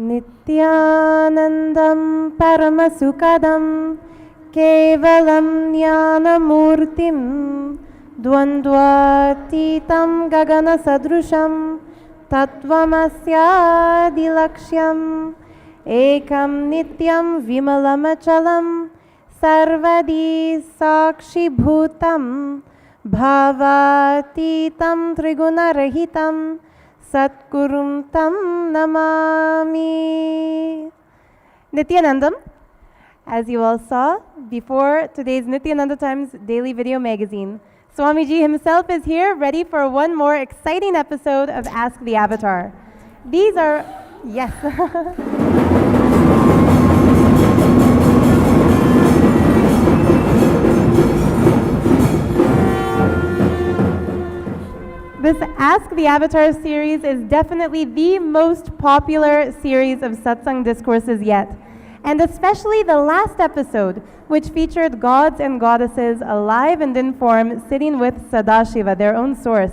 Nithyanandam paramasukadam kevalam jnanamurtim dvandvatitam gagana sadrusham tatvamasyadilaksham ekam nityam vimalamachalam sarvadi sakshi bhutam bhavatitam trigunarahitam satgurum tam namami. Nithyanandam, as you all saw before today's Nithyananda Times daily video magazine, Swamiji himself is here ready for one more exciting episode of Ask the Avatar. These are, yes. This Ask the Avatar series is definitely the most popular series of satsang discourses yet, and especially the last episode, which featured gods and goddesses alive and in form sitting with Sadashiva, their own source,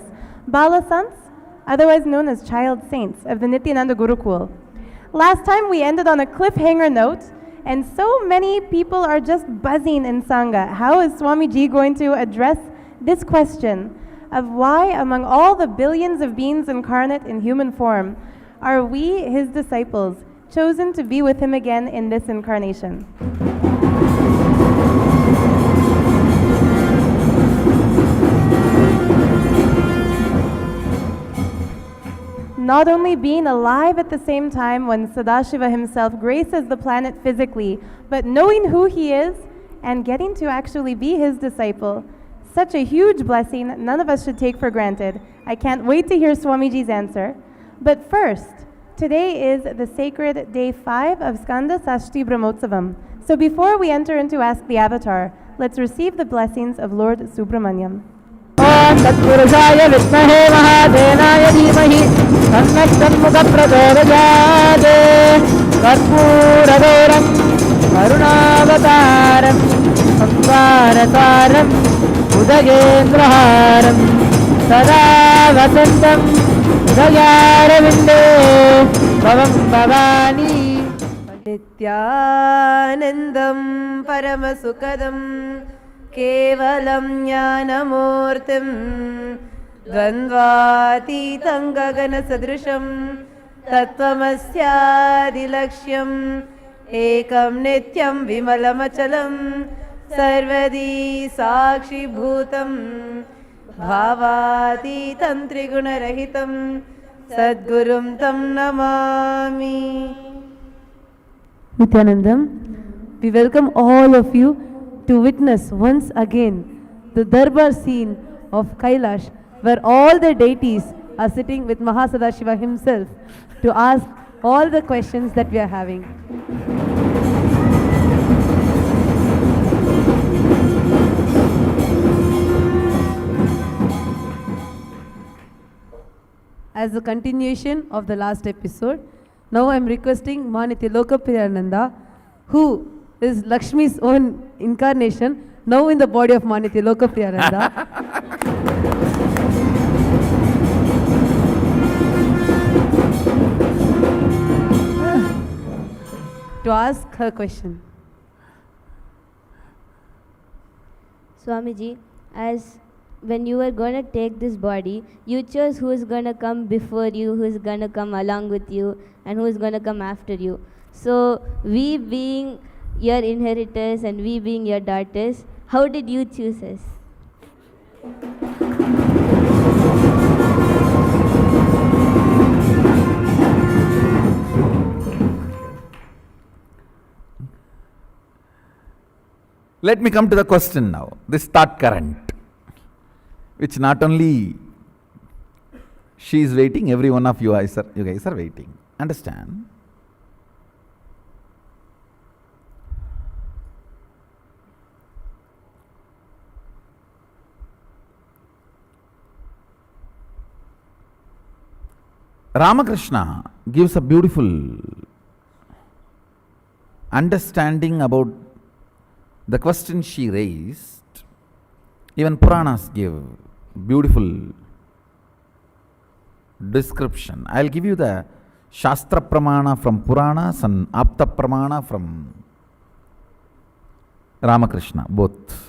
Balasants, otherwise known as child saints of the Nithyananda Gurukul. Last time we ended on a cliffhanger note, and so many people are just buzzing in Sangha. How is Swamiji going to address this question of why, among all the billions of beings incarnate in human form, are we, his disciples, chosen to be with him again in this incarnation? Not only being alive at the same time when Sadashiva himself graces the planet physically, but knowing who he is and getting to actually be his disciple. Such a huge blessing, none of us should take for granted. I can't wait to hear Swamiji's answer. But first, today is the sacred day 5 of Skanda Sashti Brahmotsavam. So before we enter into Ask the Avatar, let's receive the blessings of Lord Subramanyam. Om Tatpurusaya Vidmahe Mahadenaya Dhimahi Tannah Shanmukha Prachodayate Karpooradoram Karunavataram Samvarataram Udagendraharam Sada Vasantam Udayaravinde Bhavam Bhavani Nithyanandam paramasukadam kevalam jnanamurtim dvandvatitam gagana sadrusham tatvamasyadilaksham ekam nityam vimalamachalam sarvadi sakshi bhutam bhavatitam trigunarahitam sadgurum tam namami. Nithyanandam, we welcome all of you to witness once again the Darbar scene of Kailash, where all the deities are sitting with Mahasadashiva himself to ask all the questions that we are having. As a continuation of the last episode, now I am requesting Nithyananda, who is Lakshmi's own incarnation, now in the body of Nithyananda, to ask her question. Swamiji, as when you were going to take this body, you chose who is going to come before you, who is going to come along with you, and who is going to come after you. So, we being your inheritors and we being your daughters, how did you choose us? Let me come to the question now. This thought current, which not only she is waiting, every one of you guys are waiting. Understand? Ramakrishna gives a beautiful understanding about the question she raised. Even Puranas give beautiful description. I'll give you the Shastra Pramana from Puranas and Apta Pramana from Ramakrishna, both.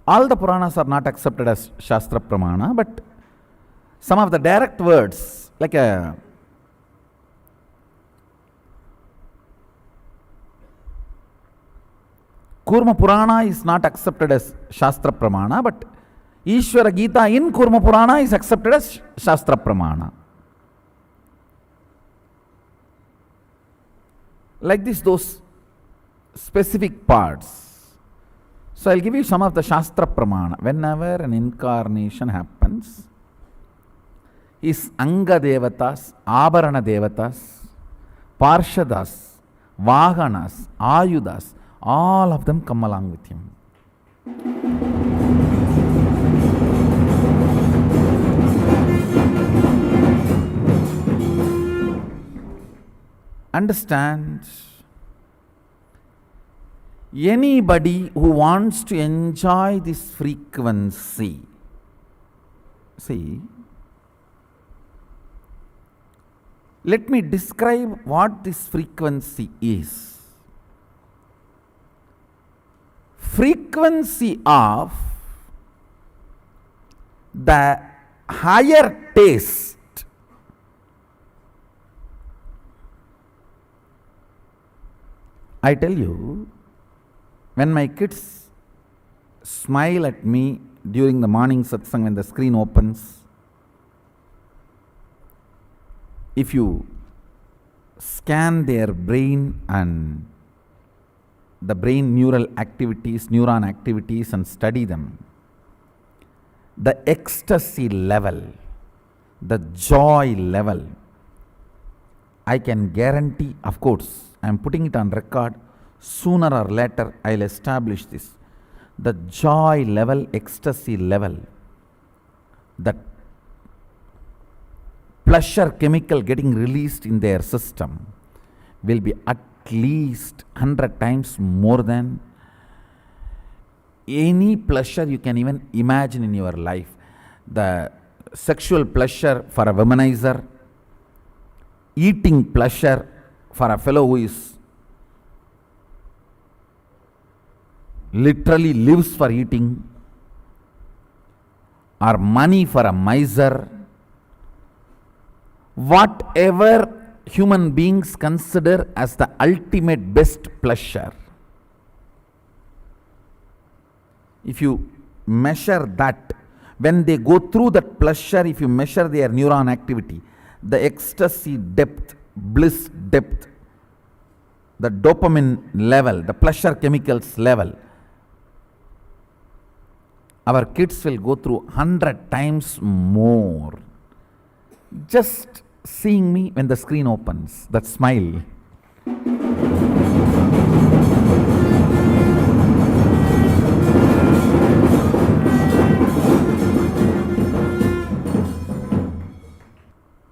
All the Puranas are not accepted as Shastra Pramana, but some of the direct words, like a Kurma Purana is not accepted as Shastra Pramana, but Ishvara Gita in Kurma Purana is accepted as Shastra Pramana. Like this, those specific parts. So I'll give you some of the Shastra Pramana. Whenever an incarnation happens, his Anga Devatas, Abharana Devatas, Parshadas, Vahanas, Ayudas, all of them come along with him. Understand? Anybody who wants to enjoy this frequency, see, let me describe what this frequency is. Frequency of the higher taste. I tell you, when my kids smile at me during the morning satsang when the screen opens, if you scan their brain and the brain neuron activities and study them, the ecstasy level, the joy level, I can guarantee, of course, I am putting it on record, sooner or later I will establish this. The joy level, ecstasy level, the pleasure chemical getting released in their system will be at least 100 times more than any pleasure you can even imagine in your life. The sexual pleasure for a womanizer, eating pleasure for a fellow who is literally lives for eating, or money for a miser, whatever human beings consider as the ultimate best pleasure, if you measure that, when they go through that pleasure, if you measure their neuron activity, the ecstasy depth, bliss depth, the dopamine level, the pleasure chemicals level, our kids will go through 100 times more. Just seeing me when the screen opens, that smile.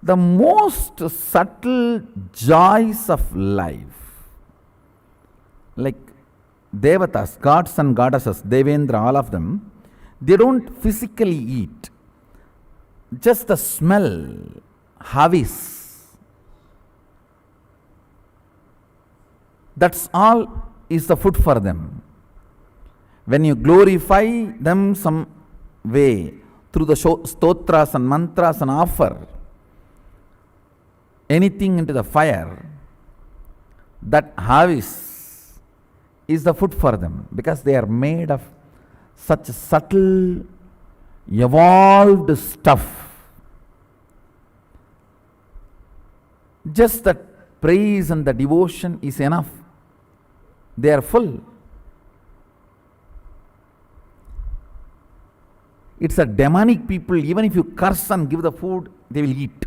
The most subtle joys of life, like Devatas, gods and goddesses, Devendra, all of them, they don't physically eat. Just the smell, havis, that's all is the food for them. When you glorify them some way through the stotras and mantras and offer anything into the fire, that havis is the food for them, because they are made of such subtle, evolved stuff. Just that praise and the devotion is enough. They are full. It's a demonic people, even if you curse and give the food, they will eat.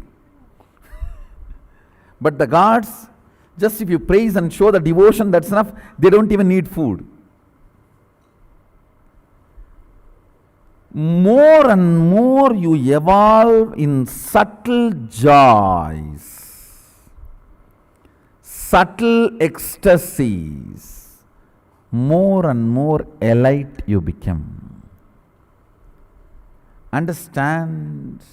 But the gods, just if you praise and show the devotion, that's enough. They don't even need food. More and more you evolve in subtle joys, subtle ecstasies, more and more elite you become. Understand?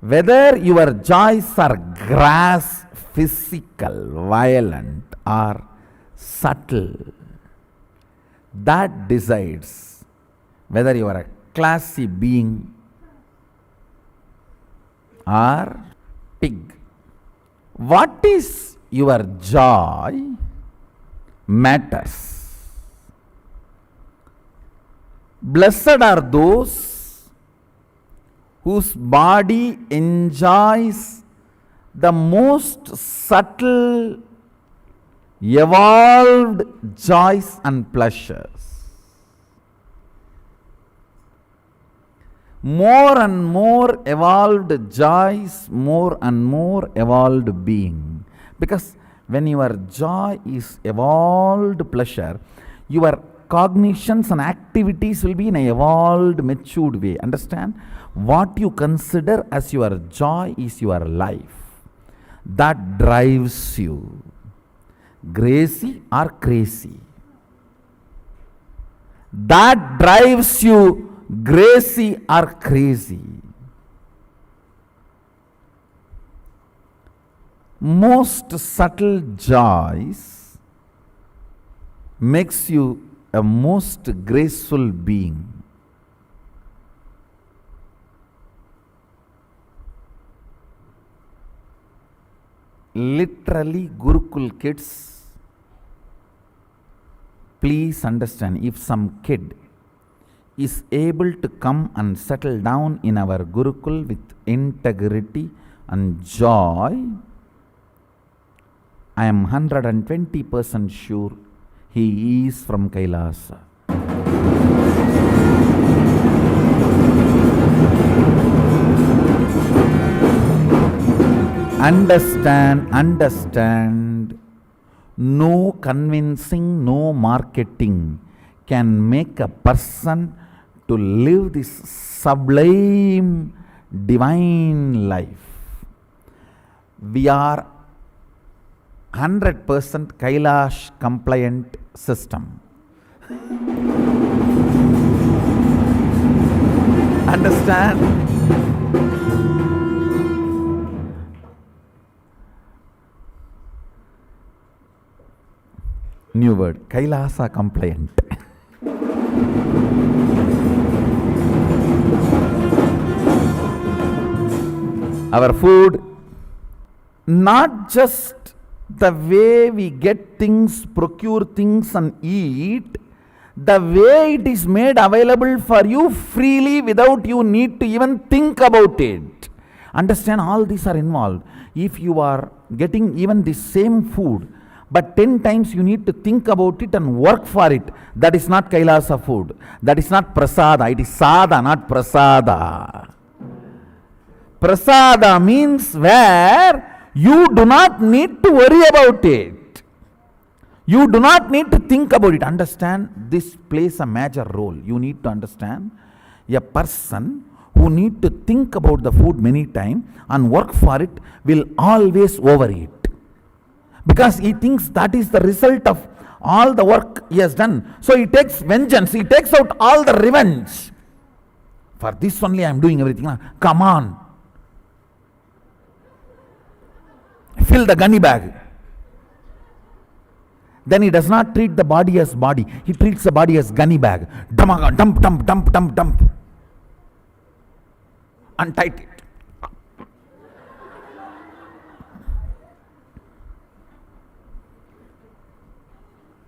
Whether your joys are gross, physical, violent, or subtle, that decides whether you are a classy being or pig. What is your joy matters. Blessed are those whose body enjoys the most subtle, evolved joys and pleasures. More and more evolved joys, more and more evolved being. Because when your joy is evolved pleasure, your cognitions and activities will be in an evolved, matured way. Understand? What you consider as your joy is your life. That drives you. Gracie or crazy. That drives you. Gracie or crazy. Most subtle joys makes you a most graceful being. Literally, Gurukul kids, please understand, if some kid is able to come and settle down in our Gurukul with integrity and joy, I am 120% sure he is from Kailasa. Understand, no convincing, no marketing can make a person to live this sublime, divine life. We are 100% Kailash compliant system. Understand? New word, Kailasa compliant. Our food, not just the way we get things, procure things and eat, the way it is made available for you freely without you need to even think about it. Understand, all these are involved. If you are getting even the same food, but 10 times you need to think about it and work for it, that is not Kailasa food. That is not prasada. It is sada, not prasada. Prasada means where you do not need to worry about it. You do not need to think about it. Understand, this plays a major role. You need to understand, a person who need to think about the food many times and work for it will always overeat. Because he thinks that is the result of all the work he has done. So he takes vengeance. He takes out all the revenge. For this only I am doing everything. Come on. Fill the gunny bag. Then he does not treat the body as body. He treats the body as gunny bag. Dump, dump, dump, dump, dump, dump. Untight it.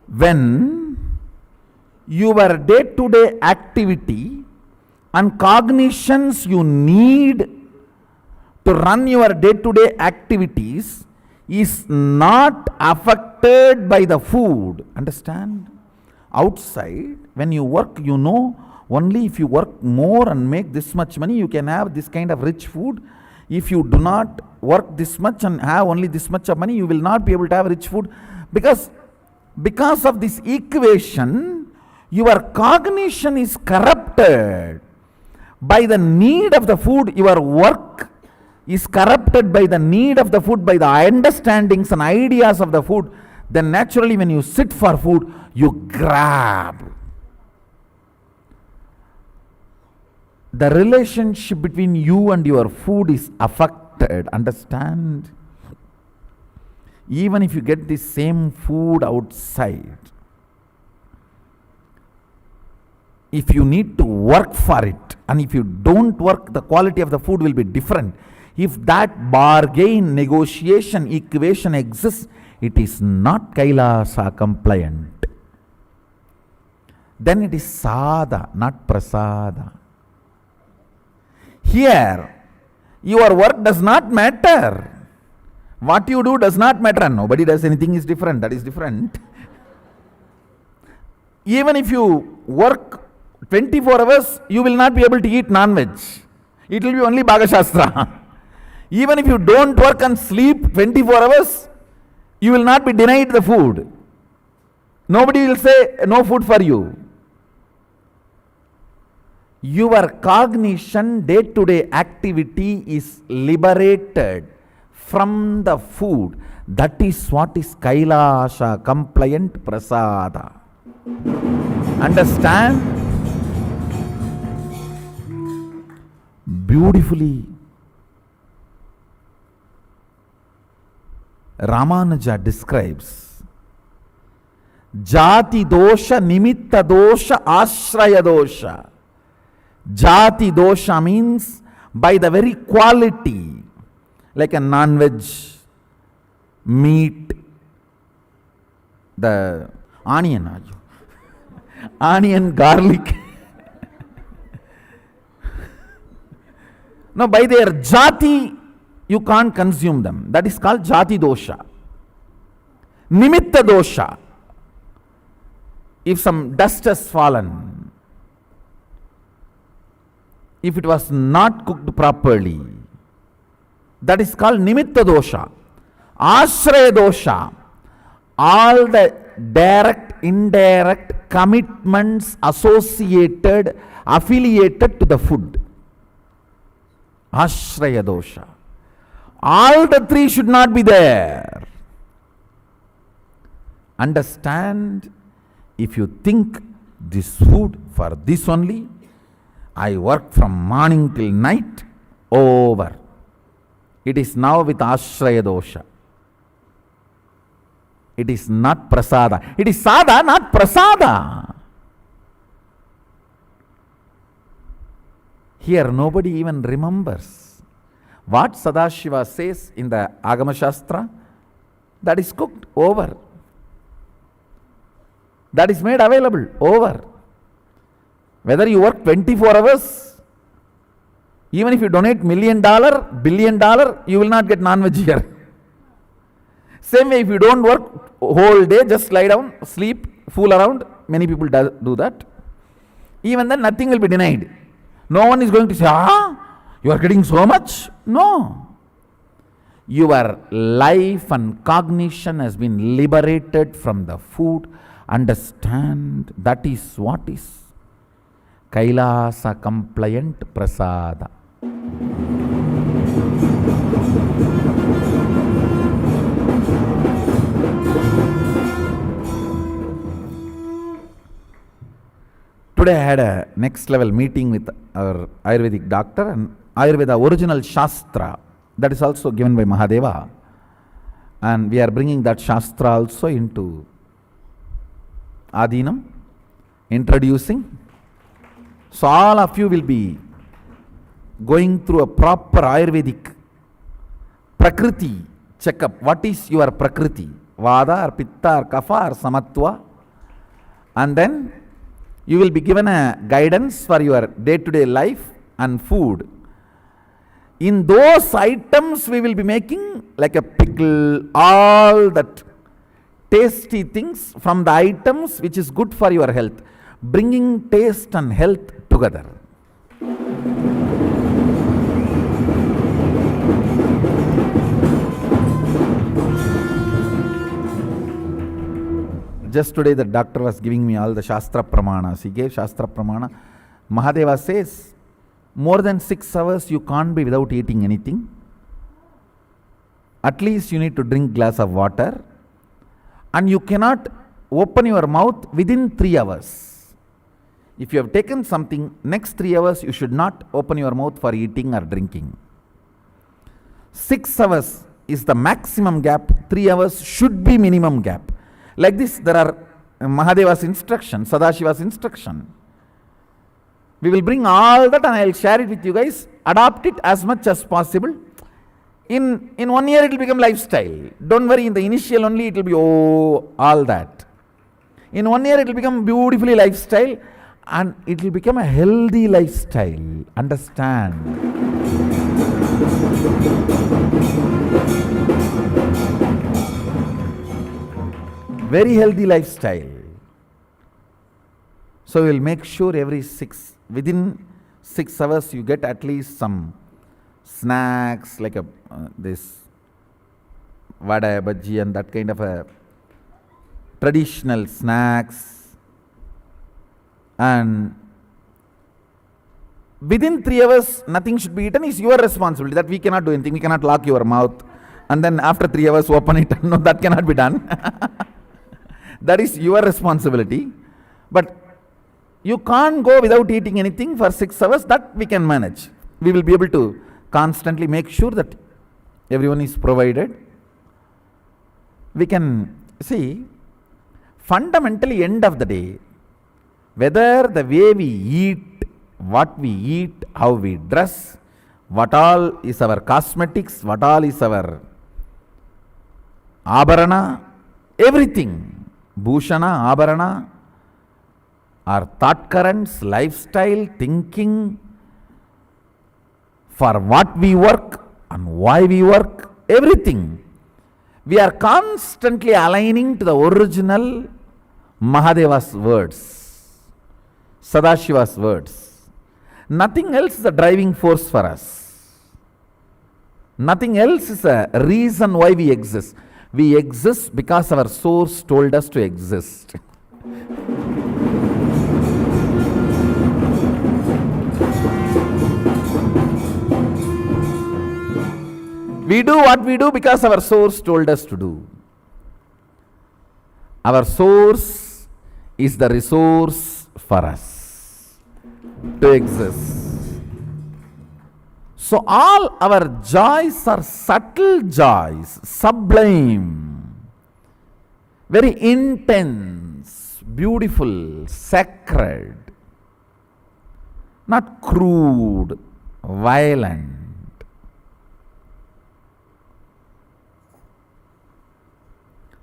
When your day-to-day activity and cognitions you need to run your day-to-day activities is not affected by the food. Understand? Outside, when you work, you know, only if you work more and make this much money, you can have this kind of rich food. If you do not work this much and have only this much of money, you will not be able to have rich food. Because of this equation, your cognition is corrupted by the need of the food. Your work is corrupted by the need of the food, by the understandings and ideas of the food. Then naturally when you sit for food, you grab. the relationship between you and your food is affected. Understand? Even if you get the same food outside, if you need to work for it, and if you don't work, the quality of the food will be different. If that bargain, negotiation, equation exists, it is not Kailasa compliant. Then it is sada, not prasada. Here, your work does not matter. What you do does not matter. Nobody does anything is different. That is different. Even if you work 24 hours, you will not be able to eat non-veg. It will be only Bhagashastra. Even if you don't work and sleep 24 hours, you will not be denied the food. Nobody will say no food for you. Your cognition, day-to-day activity is liberated from the food. That is what is Kailasha compliant prasada. Understand? Beautifully, Ramanuja describes Jati dosha, nimitta dosha, ashraya dosha. Jati dosha means by the very quality, like a non-veg meat, the onion, garlic. Now, by their jati, you can't consume them. That is called jati dosha. Nimitta dosha. If some dust has fallen, if it was not cooked properly, that is called nimitta dosha. Ashraya dosha. All the direct, indirect commitments associated, affiliated to the food. Ashraya dosha. All the three should not be there. Understand? If you think this food for this only, I work from morning till night, over. It is now with ashraya dosha. It is not prasada. It is sada, not prasada. Here nobody even remembers. What Sadashiva says in the Agama Shastra, that is cooked, over. That is made available, over. Whether you work 24 hours, even if you donate $1 million, $1 billion, you will not get non-veg here. Same way, if you don't work whole day, just lie down, sleep, fool around, many people do that. Even then nothing will be denied. No one is going to say, you are getting so much. No. Your life and cognition has been liberated from the food. Understand, that is what is Kailasa compliant prasada. Today I had a next level meeting with our Ayurvedic doctor, and Ayurveda original Shastra, that is also given by Mahadeva, and we are bringing that Shastra also into Adinam, introducing. So all of you will be going through a proper Ayurvedic Prakriti checkup. What is your Prakriti? Vada or Pitta or Kapha or Samatva? And then you will be given a guidance for your day-to-day life and food. In those items we will be making like a pickle, all that tasty things from the items which is good for your health, bringing taste and health together. Just today the doctor was giving me all the Shastra Pramanas. He gave Shastra Pramana. Mahadeva says, more than 6 hours you can't be without eating anything. At least you need to drink glass of water. And you cannot open your mouth within 3 hours. If you have taken something, next 3 hours you should not open your mouth for eating or drinking. 6 hours is the maximum gap, 3 hours should be minimum gap. Like this, there are Mahadeva's instruction, Sadashiva's instruction. We will bring all that and I will share it with you guys. Adopt it as much as possible. In 1 year it will become lifestyle. Don't worry, in the initial only it will be all that. In 1 year it will become beautifully lifestyle and it will become a healthy lifestyle. Understand? Very healthy lifestyle. So we will make sure within 6 hours you get at least some snacks like this vada, bhaji and that kind of a traditional snacks, and within 3 hours nothing should be eaten. Is your responsibility. That we cannot do anything. We cannot lock your mouth and then after 3 hours open it. No, that cannot be done. That is your responsibility. But you can't go without eating anything for 6 hours. That we can manage. We will be able to constantly make sure that everyone is provided. We can see, fundamentally, end of the day, whether the way we eat, what we eat, how we dress, what all is our cosmetics, what all is our abharana, everything, bhushana, abharana, our thought currents, lifestyle, thinking, for what we work and why we work, everything. We are constantly aligning to the original Mahadeva's words, Sadashiva's words. Nothing else is a driving force for us. Nothing else is a reason why we exist. We exist because our source told us to exist. We do what we do because our source told us to do. Our source is the resource for us to exist. So all our joys are subtle joys, sublime, very intense, beautiful, sacred, not crude, violent.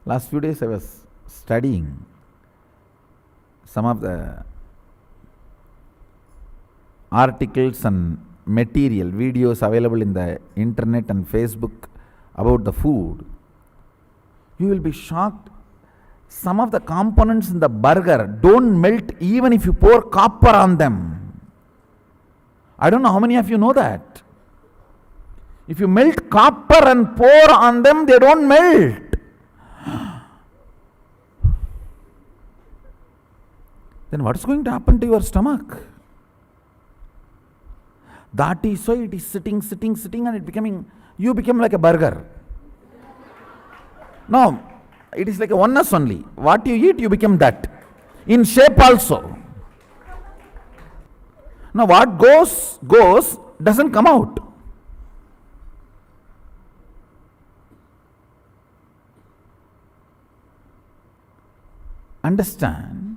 Last few days I was studying some of the articles and material, videos available in the internet and Facebook about the food. You will be shocked. Some of the components in the burger don't melt even if you pour copper on them. I don't know how many of you know that. If you melt copper and pour on them, they don't melt. Then what is going to happen to your stomach? That is why it is sitting and you become like a burger. No, it is like a oneness only. What you eat, you become that. In shape also. Now what goes, doesn't come out. Understand?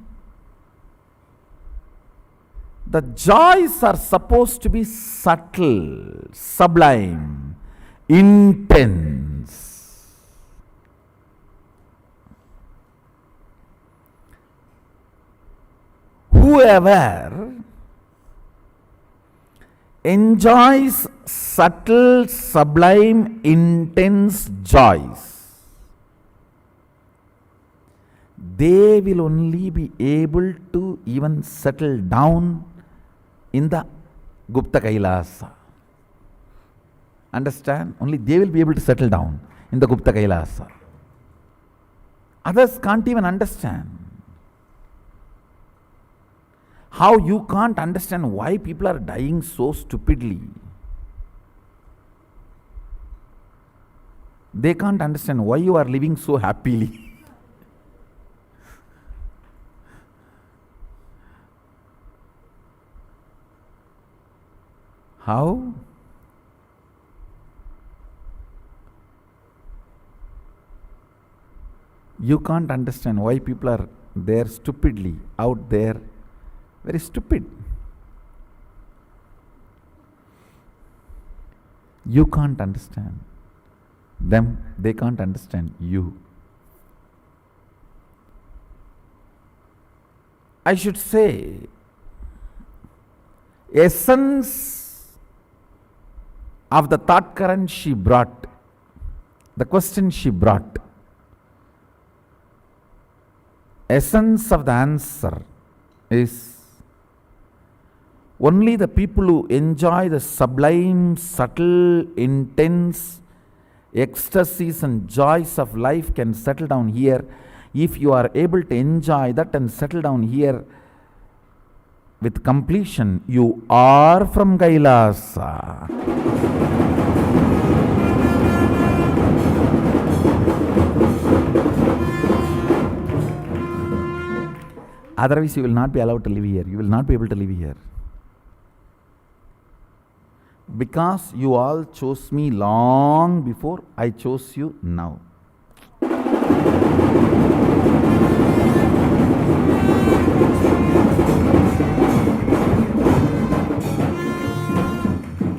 The joys are supposed to be subtle, sublime, intense. Whoever enjoys subtle, sublime, intense joys, they will only be able to even settle down in the Gupta Kailasa. Understand? Only they will be able to settle down in the Gupta Kailasa. Others can't even understand. How you can't understand why people are dying so stupidly? They can't understand why you are living so happily. How? You can't understand why people are there stupidly, out there, very stupid. You can't understand them, they can't understand you. I should say, essence of the thought current she brought, the question she brought, essence of the answer is only the people who enjoy the sublime, subtle, intense ecstasies and joys of life can settle down here. If you are able to enjoy that and settle down here with completion, you are from Kailasa. Otherwise, you will not be allowed to live here. You will not be able to live here. Because you all chose me long before I chose you now.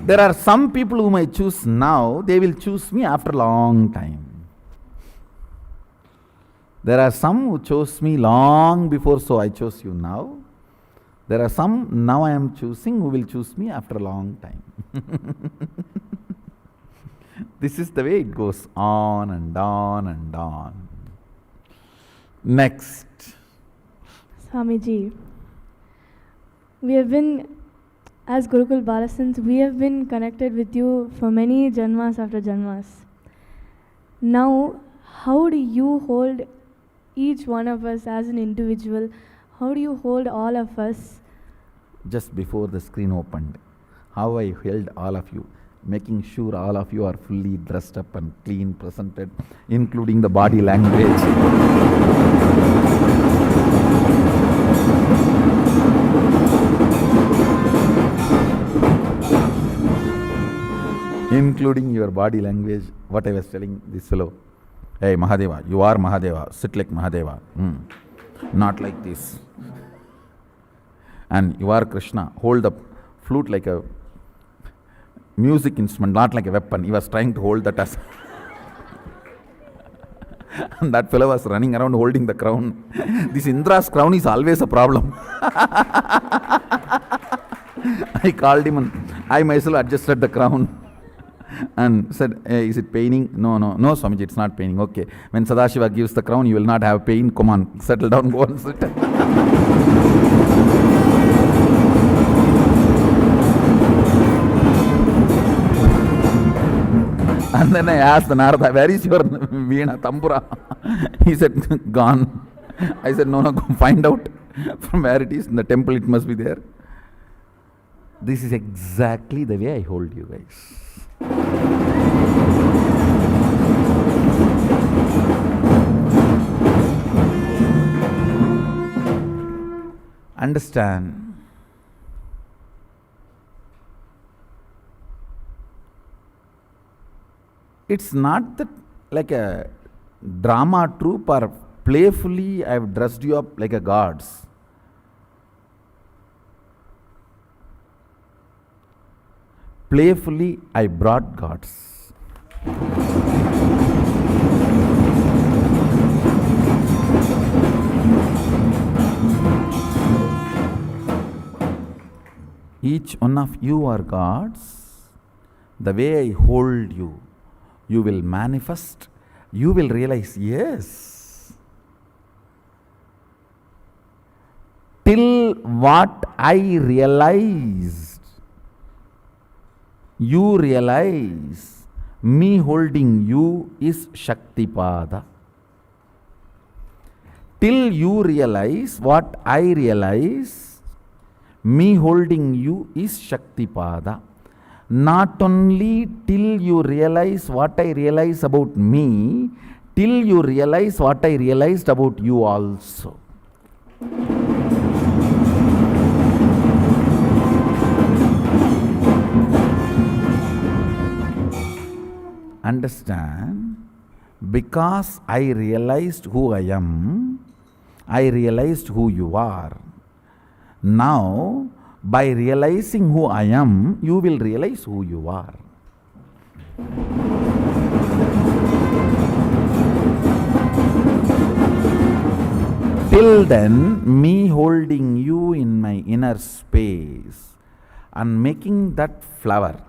There are some people whom I choose now, they will choose me after a long time. There are some who chose me long before, so I chose you now. There are some now I am choosing who will choose me after a long time. This is the way it goes on and on and on. Next. Swamiji, we have been, as Gurukul Balasans, we have been connected with you for many janmas after janmas. Now, how do you hold each one of us as an individual? How do you hold all of us? Just before the screen opened, how I held all of you, making sure all of you are fully dressed up and clean, presented, including the body language. Including your body language, what I was telling this fellow. Hey Mahadeva, you are Mahadeva, sit like Mahadeva. Not like this. And you are Krishna, hold the flute like a music instrument, not like a weapon. He was trying to hold that as and that fellow was running around holding the crown. This Indra's crown is always a problem. I called him and I myself adjusted the crown and said, hey, is it paining? No, Swamiji, it's not paining. Okay. When Sadashiva gives the crown, you will not have pain. Come on, settle down, go and sit. And then I asked the Narada, where is your Veena Tambura? He said, gone. I said, no, go find out from where it is. In the temple it must be there. This is exactly the way I hold you guys. Understand. It's not that like a drama troupe or playfully I have dressed you up like a gods. Playfully I brought gods. Each one of you are gods. The way I hold you, you will manifest, you will realize, yes. Till what I realized, you realize me holding you is Shaktipada. Till you realize what I realize, me holding you is Shaktipada. Not only till you realize what I realize about me, till you realize what I realized about you also. Understand? Because I realized who I am, I realized who you are. Now, by realizing who I am, you will realize who you are. Till then, me holding you in my inner space and making that flower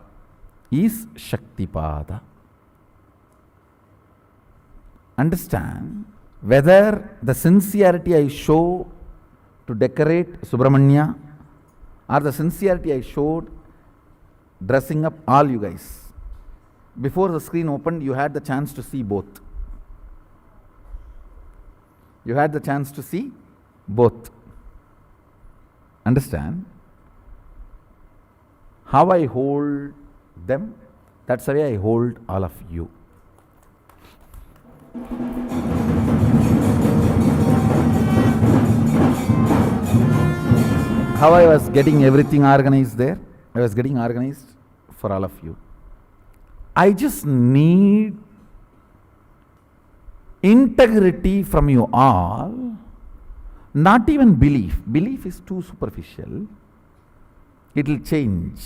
is Shaktipada. Understand? Whether the sincerity I show to decorate Subramanya or the sincerity I showed dressing up all you guys. Before the screen opened, you had the chance to see both. You had the chance to see both. Understand? How I hold them, that's the way I hold all of you. How I was getting everything organized there? I was getting organized for all of you. I just need integrity from you all, not even belief. Belief is too superficial. It will change.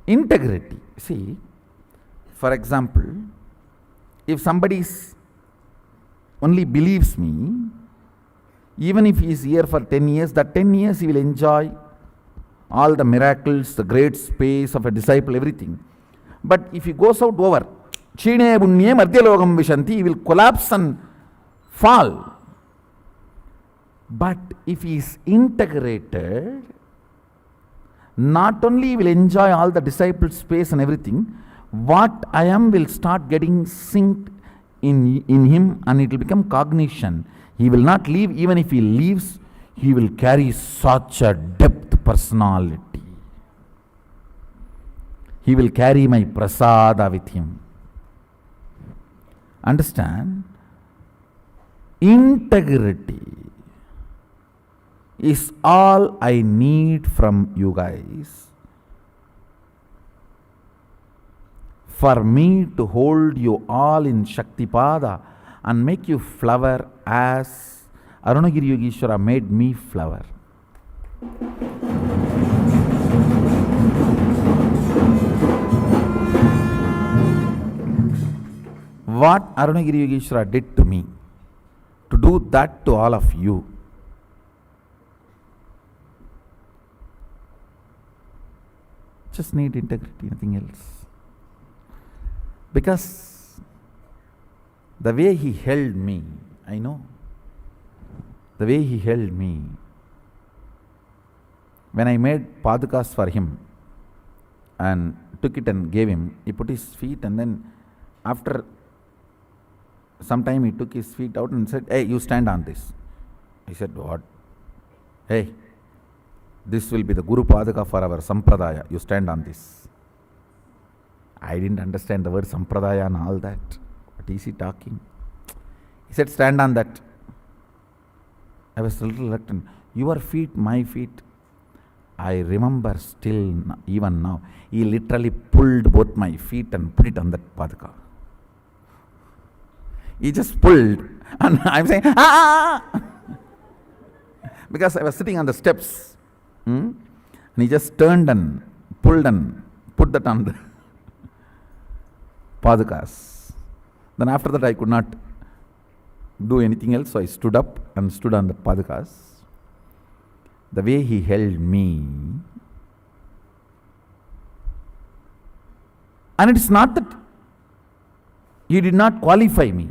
Integrity. See, for example, if somebody only believes me, even if he is here for 10 years, that 10 years he will enjoy all the miracles, the great space of a disciple, everything. But if he goes out over, Chine Bunyam Ardyalogam Vishanti, he will collapse and fall. But if he is integrated, not only will enjoy all the disciple space and everything, what I am will start getting synced in him, and it will become cognition. He will not leave. Even if he leaves, he will carry such a depth personality. He will carry my prasada with him. Understand? Integrity is all I need from you guys for me to hold you all in Shaktipada and make you flower as Arunagiri Yogeshwara made me flower. What Arunagiri Yogeshwara did to me, to do that to all of you. Just need integrity, nothing else. Because the way he held me, I know, the way he held me, when I made padukas for him and took it and gave him, he put his feet, and then after some time he took his feet out and said, "Hey, you stand on this." I said, "What?" "Hey, this will be the Guru Padaka for our Sampradaya. You stand on this." I didn't understand the word Sampradaya and all that. What is he talking? He said, "Stand on that." I was a little reluctant. Your feet, my feet. I remember still, even now, he literally pulled both my feet and put it on that Padaka. He just pulled, and I'm saying, "Ah!" Because I was sitting on the steps. And he just turned and pulled and put that on the Padukas. Then after that I could not do anything else, so I stood up and stood on the Padukas. The way he held me, and it's not that he did not qualify me.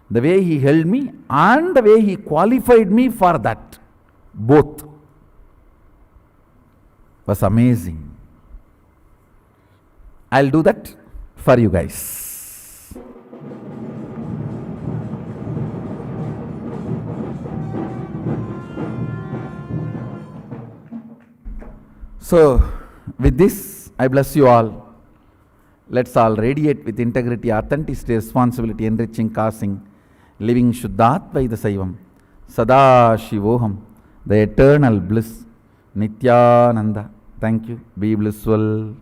The way he held me and the way he qualified me for that, both, was amazing. I'll do that for you guys. So, with this, I bless you all. Let's all radiate with integrity, authenticity, responsibility, enriching, causing, living Shuddhatvaida Saivam, Sada Shivoham, the eternal bliss, Nithyananda. Thank you. Be blissful.